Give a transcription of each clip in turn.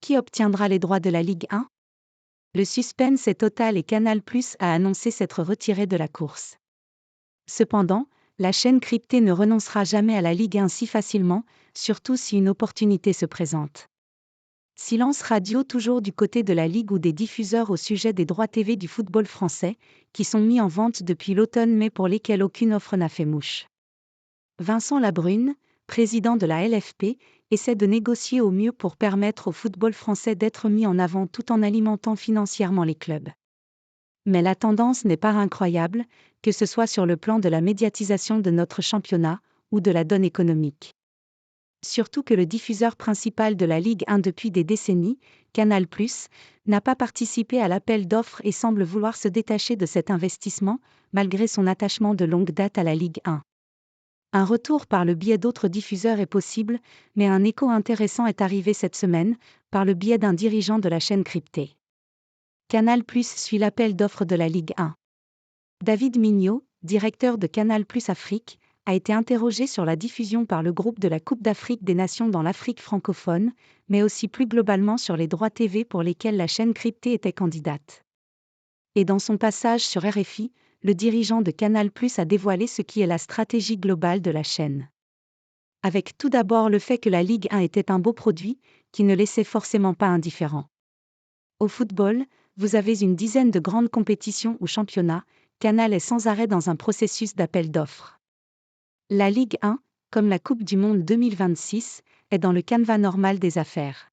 Qui obtiendra les droits de la Ligue 1 ? Le suspense est total et Canal+ a annoncé s'être retiré de la course. Cependant, la chaîne cryptée ne renoncera jamais à la Ligue 1 si facilement, surtout si une opportunité se présente. Silence radio toujours du côté de la Ligue ou des diffuseurs au sujet des droits TV du football français, qui sont mis en vente depuis l'automne mais pour lesquels aucune offre n'a fait mouche. Vincent Labrune, président de la LFP, essaie de négocier au mieux pour permettre au football français d'être mis en avant tout en alimentant financièrement les clubs. Mais la tendance n'est pas incroyable, que ce soit sur le plan de la médiatisation de notre championnat, ou de la donne économique. Surtout que le diffuseur principal de la Ligue 1 depuis des décennies, Canal+, n'a pas participé à l'appel d'offres et semble vouloir se détacher de cet investissement, malgré son attachement de longue date à la Ligue 1. Un retour par le biais d'autres diffuseurs est possible, mais un écho intéressant est arrivé cette semaine, par le biais d'un dirigeant de la chaîne cryptée. Canal+ suit l'appel d'offres de la Ligue 1. David Mignot, directeur de Canal+ Afrique, a été interrogé sur la diffusion par le groupe de la Coupe d'Afrique des Nations dans l'Afrique francophone, mais aussi plus globalement sur les droits TV pour lesquels la chaîne cryptée était candidate. Et dans son passage sur RFI, le dirigeant de Canal+ a dévoilé ce qui est la stratégie globale de la chaîne. Avec tout d'abord le fait que la Ligue 1 était un beau produit, qui ne laissait forcément pas indifférent. Au football, vous avez une dizaine de grandes compétitions ou championnats, Canal est sans arrêt dans un processus d'appel d'offres. La Ligue 1, comme la Coupe du Monde 2026, est dans le canevas normal des affaires.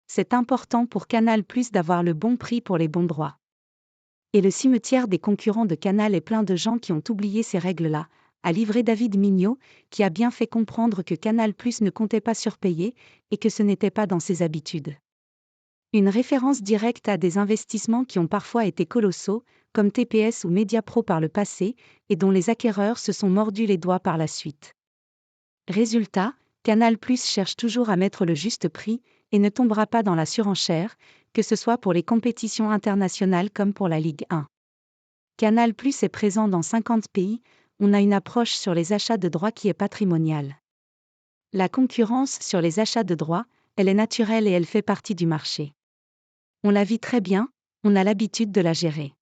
C'est important pour Canal+ d'avoir le bon prix pour les bons droits. Et le cimetière des concurrents de Canal est plein de gens qui ont oublié ces règles-là, a livré David Mignot, qui a bien fait comprendre que Canal+ ne comptait pas surpayer, et que ce n'était pas dans ses habitudes. Une référence directe à des investissements qui ont parfois été colossaux, comme TPS ou Mediapro par le passé, et dont les acquéreurs se sont mordus les doigts par la suite. Résultat, Canal+ cherche toujours à mettre le juste prix, et ne tombera pas dans la surenchère, que ce soit pour les compétitions internationales comme pour la Ligue 1. Canal+ est présent dans 50 pays, on a une approche sur les achats de droits qui est patrimoniale. La concurrence sur les achats de droits, elle est naturelle et elle fait partie du marché. On la vit très bien, on a l'habitude de la gérer.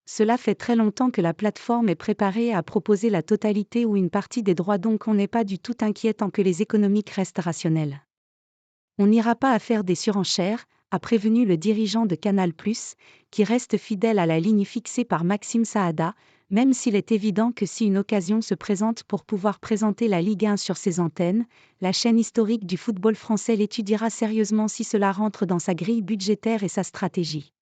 Cela fait très longtemps que la plateforme est préparée à proposer la totalité ou une partie des droits, donc on n'est pas du tout inquiet tant que les économiques restent rationnelles. On n'ira pas à faire des surenchères, a prévenu le dirigeant de Canal+, qui reste fidèle à la ligne fixée par Maxime Saada, même s'il est évident que si une occasion se présente pour pouvoir présenter la Ligue 1 sur ses antennes, la chaîne historique du football français l'étudiera sérieusement si cela rentre dans sa grille budgétaire et sa stratégie.